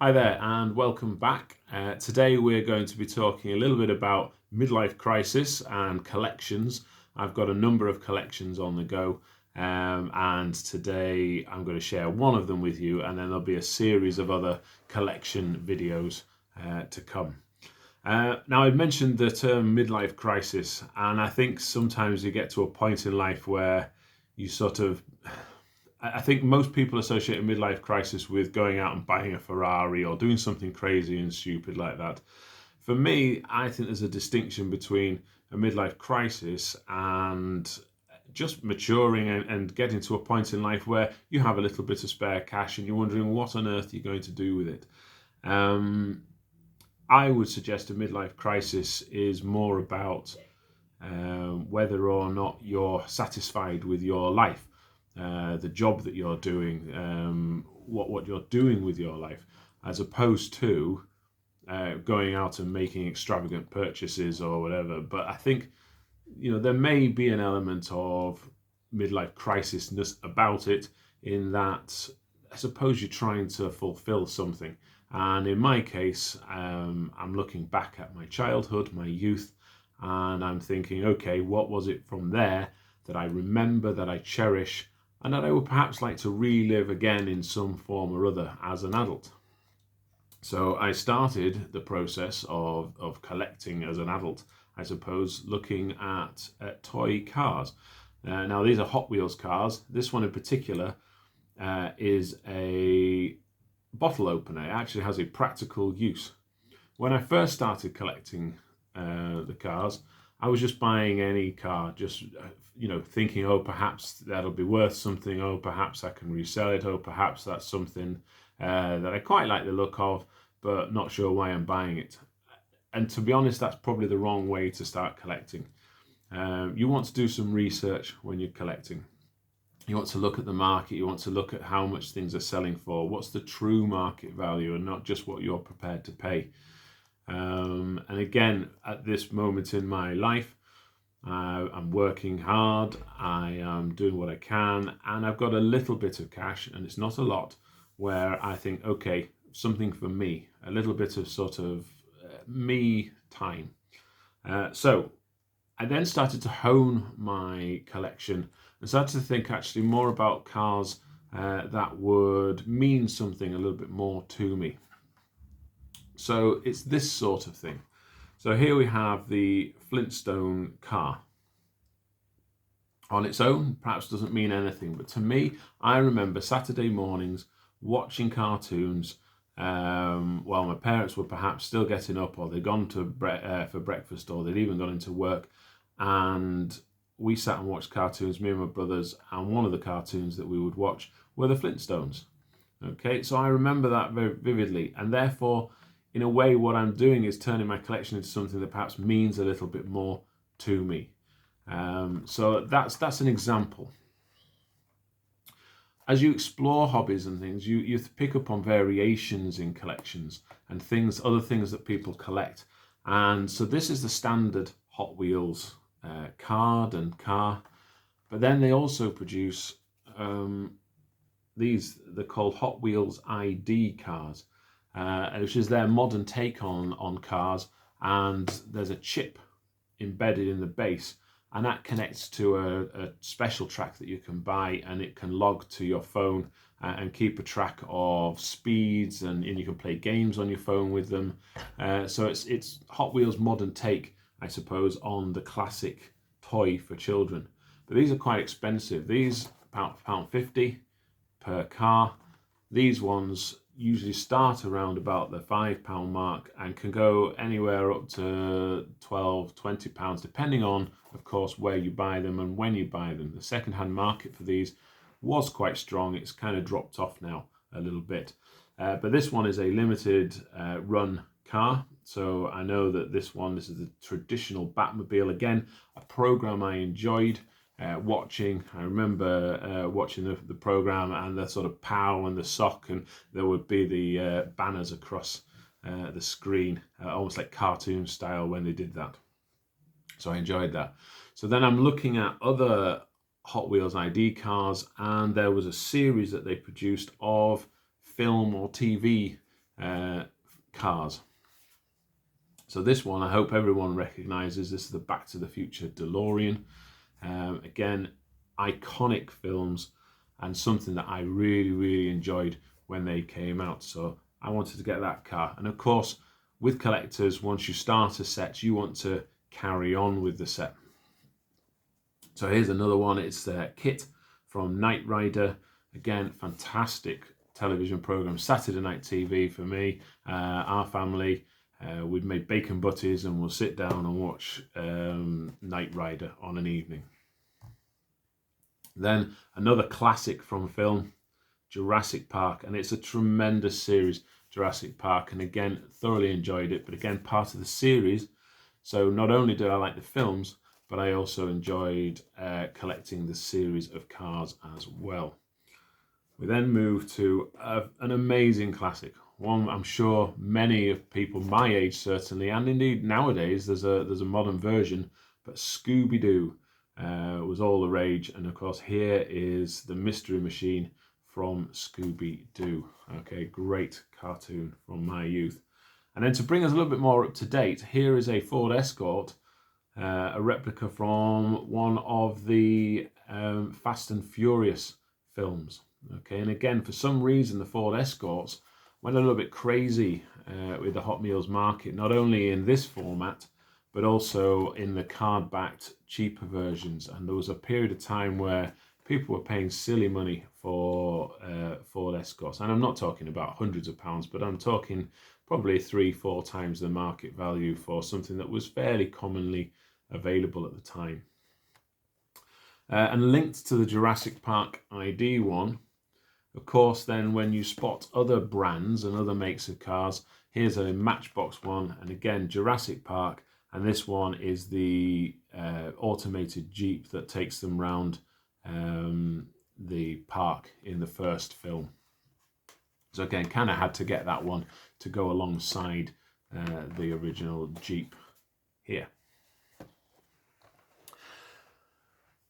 Hi there and welcome back. Today we're going to be talking a little bit about midlife crisis and collections. I've got a number of collections on the go and today I'm going to share one of them with you, and then there'll be a series of other collection videos to come. Now, I mentioned the term midlife crisis, and I think sometimes you get to a point in life where you I think most people associate a midlife crisis with going out and buying a Ferrari or doing something crazy and stupid like that. For me, I think there's a distinction between a midlife crisis and just maturing and getting to a point in life where you have a little bit of spare cash and you're wondering what on earth you're going to do with it. I would suggest a midlife crisis is more about whether or not you're satisfied with your life. The job that you're doing, what you're doing with your life, as opposed to going out and making extravagant purchases or whatever. But I think, there may be an element of midlife crisisness about it, in that I suppose you're trying to fulfill something. And in my case, I'm looking back at my childhood, my youth, and I'm thinking, okay, what was it from there that I remember, that I cherish, and that I would perhaps like to relive again in some form or other as an adult. So I started the process of collecting as an adult, I suppose, looking at toy cars. Now, these are Hot Wheels cars. This one in particular is a bottle opener. It actually has a practical use. When I first started collecting the cars, I was just buying any car, just thinking, oh, perhaps that'll be worth something, oh, perhaps I can resell it, oh, perhaps that's something that I quite like the look of, but not sure why I'm buying it. And to be honest, that's probably the wrong way to start collecting. You want to do some research when you're collecting. You want to look at the market, you want to look at how much things are selling for, what's the true market value, and not just what you're prepared to pay. And again, at this moment in my life, I'm working hard, I am doing what I can, and I've got a little bit of cash, and it's not a lot, where I think, okay, something for me, a little bit of sort of me time. So I then started to hone my collection and started to think actually more about cars that would mean something a little bit more to me. So it's this sort of thing. So here we have the Flintstone car. On its own, perhaps doesn't mean anything, but to me, I remember Saturday mornings watching cartoons while my parents were perhaps still getting up, or they'd gone to for breakfast, or they'd even gone into work, and we sat and watched cartoons, me and my brothers, and one of the cartoons that we would watch were the Flintstones. Okay, so I remember that very vividly, and therefore, in a way, what I'm doing is turning my collection into something that perhaps means a little bit more to me. So that's an example. As you explore hobbies and things, you pick up on variations in collections and other things that people collect. And so this is the standard Hot Wheels card and car, but then they also produce they're called Hot Wheels ID cars, which is their modern take on cars, and there's a chip embedded in the base, and that connects to a special track that you can buy, and it can log to your phone and keep a track of speeds, and you can play games on your phone with them. So it's Hot Wheels' modern take, I suppose, on the classic toy for children. But these are quite expensive. These £1.50 per car. These ones usually start around about the £5 mark and can go anywhere up to £12-20, depending on, of course, where you buy them and when you buy them. The second-hand market for these was quite strong. It's kind of dropped off now a little bit. But this one is a limited run car. So I know that this is the traditional Batmobile. Again, a program I enjoyed watching. I remember watching the program and the sort of pow and the sock, and there would be the banners across the screen, almost like cartoon style when they did that. So I enjoyed that. So then I'm looking at other Hot Wheels ID cars, and there was a series that they produced of film or TV cars. So this one, I hope everyone recognises. This is the Back to the Future DeLorean. Again, iconic films and something that I really enjoyed when they came out. So I wanted to get that car. And of course, with collectors, once you start a set, you want to carry on with the set. So here's another one. It's Kit from Knight Rider. Again, fantastic television program, Saturday night TV for me, our family. We'd made bacon butties and we'll sit down and watch Knight Rider on an evening. Then another classic from film, Jurassic Park, and it's a tremendous series, Jurassic Park, and again, thoroughly enjoyed it, but again, part of the series. So not only did I like the films, but I also enjoyed collecting the series of cars as well. We then move to an amazing classic, one I'm sure many of people my age certainly, and indeed nowadays there's a modern version, but Scooby-Doo was all the rage, and of course here is the Mystery Machine from Scooby-Doo. Okay, great cartoon from my youth. And then to bring us a little bit more up to date, here is a Ford Escort, a replica from one of the Fast and Furious films. Okay, and again, for some reason, the Ford Escorts went a little bit crazy with the Hot Wheels market, not only in this format, but also in the card-backed cheaper versions. And there was a period of time where people were paying silly money for Ford Escorts. And I'm not talking about hundreds of pounds, but I'm talking probably 3-4 times the market value for something that was fairly commonly available at the time. And linked to the Jurassic Park ID one, of course, then when you spot other brands and other makes of cars, here's a Matchbox one, and again, Jurassic Park, and this one is the automated Jeep that takes them round the park in the first film. So again, kind of had to get that one to go alongside the original Jeep here.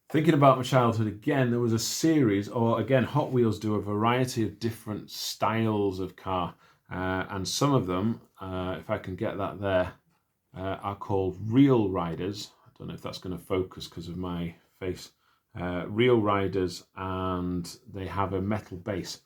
Thinking about my childhood again, there was a series, or again, Hot Wheels do a variety of different styles of car, and some of them, if I can get that there, are called Real Riders. I don't know if that's going to focus because of my face. Real Riders, and they have a metal base.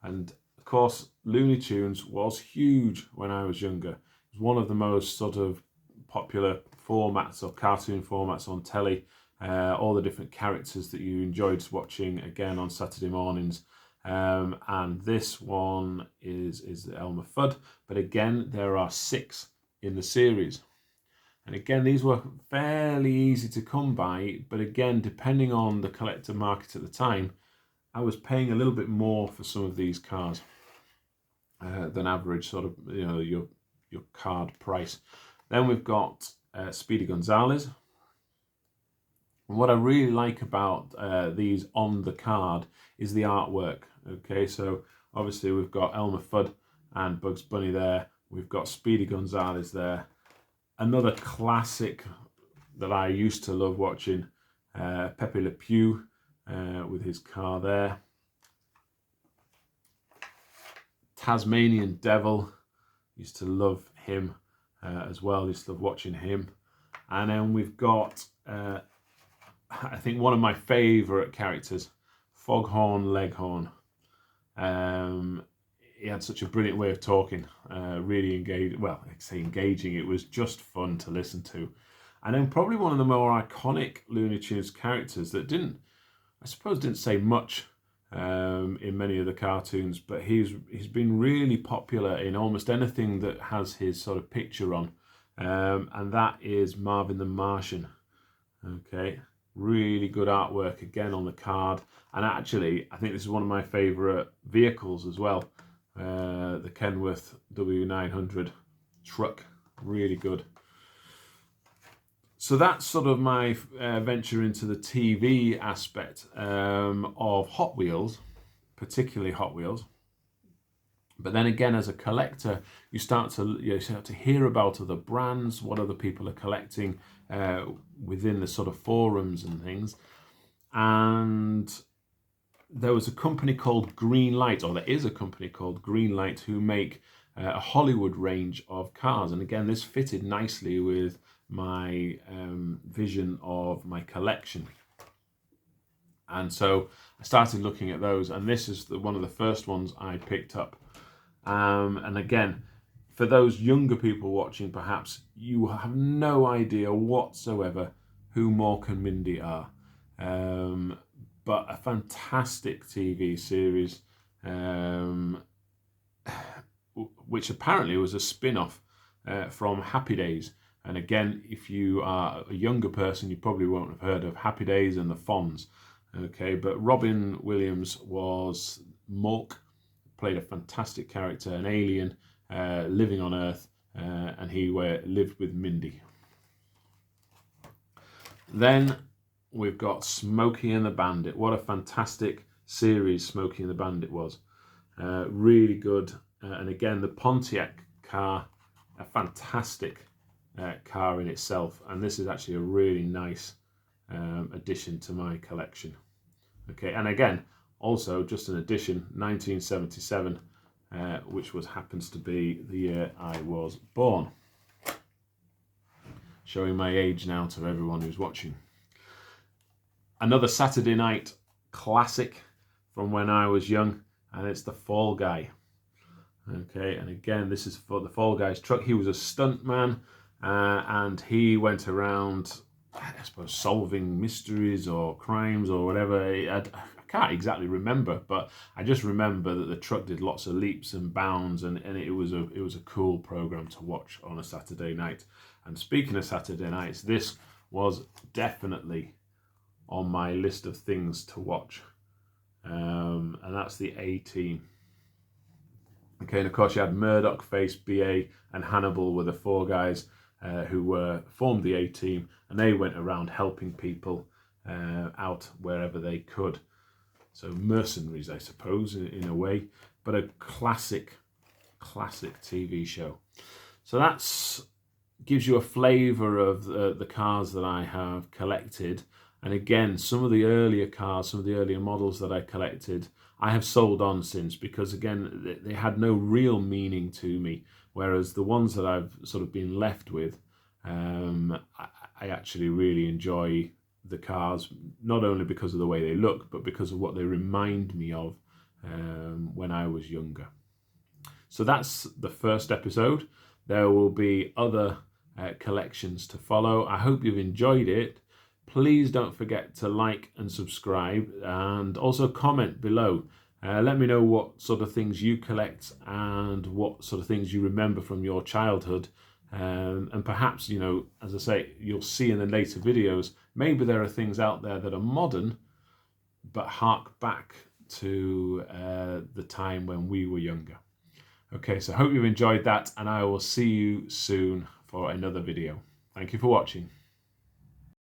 And of course, Looney Tunes was huge when I was younger. It was one of the most sort of popular formats or cartoon formats on telly. All the different characters that you enjoyed watching again on Saturday mornings. And this one is Elmer Fudd. But again, there are 6 in the series. And again, these were fairly easy to come by. But again, depending on the collector market at the time, I was paying a little bit more for some of these cars than average sort of, your card price. Then we've got Speedy Gonzales. And what I really like about these on the card is the artwork. Okay, so obviously we've got Elmer Fudd and Bugs Bunny there. We've got Speedy Gonzales there. Another classic that I used to love watching, Pepe Le Pew with his car there. Tasmanian Devil, used to love him as well. Used to love watching him. And then we've got I think one of my favourite characters, Foghorn Leghorn. He had such a brilliant way of talking, really engaged. Well, I say engaging, it was just fun to listen to. And then probably one of the more iconic Looney Tunes characters that didn't say much in many of the cartoons, but he's been really popular in almost anything that has his sort of picture on, and that is Marvin the Martian. Okay. Really good artwork again on the card, and actually I think this is one of my favourite vehicles as well, the Kenworth W900 truck, really good. So that's sort of my venture into the TV aspect of Hot Wheels, particularly Hot Wheels. But then again, as a collector, you start to hear about other brands, what other people are collecting within the sort of forums and things. And there was a company called Greenlight, or there is a company called Greenlight, who make a Hollywood range of cars. And again, this fitted nicely with my vision of my collection. And so I started looking at those, and this is one of the first ones I picked up. And again, for those younger people watching, perhaps you have no idea whatsoever who Mork and Mindy are. But a fantastic TV series, which apparently was a spin-off from Happy Days. And again, if you are a younger person, you probably won't have heard of Happy Days and the Fonz. Okay, but Robin Williams was Mork, played a fantastic character, an alien living on Earth, and he lived with Mindy. Then we've got Smokey and the Bandit. What a fantastic series Smokey and the Bandit was. Really good. And again, the Pontiac car, a fantastic car in itself. And this is actually a really nice addition to my collection. Okay, and again, also just an addition, 1977, which happens to be the year I was born. Showing my age now to everyone who's watching. Another Saturday night classic from when I was young, and it's the Fall Guy. Okay, and again, this is for the Fall Guy's truck. He was a stuntman, and he went around, I suppose, solving mysteries or crimes or whatever. I can't exactly remember, but I just remember that the truck did lots of leaps and bounds, and it was a cool program to watch on a Saturday night. And speaking of Saturday nights, this was definitely on my list of things to watch, and that's the A-Team. Okay, and of course you had Murdoch, Face, BA, and Hannibal were the four guys who formed the A-Team, and they went around helping people out wherever they could. So mercenaries, I suppose, in a way, but a classic TV show. So that's gives you a flavour of the cars that I have collected. And again, some of the earlier cars, some of the earlier models that I collected, I have sold on since, because again, they had no real meaning to me. Whereas the ones that I've sort of been left with, I actually really enjoy the cars, not only because of the way they look, but because of what they remind me of when I was younger. So that's the first episode. There will be other collections to follow. I hope you've enjoyed it. Please don't forget to like and subscribe, and also comment below. Let me know what sort of things you collect and what sort of things you remember from your childhood. And perhaps, you know, as I say, you'll see in the later videos, maybe there are things out there that are modern, but hark back to the time when we were younger. Okay, so I hope you've enjoyed that, and I will see you soon for another video. Thank you for watching.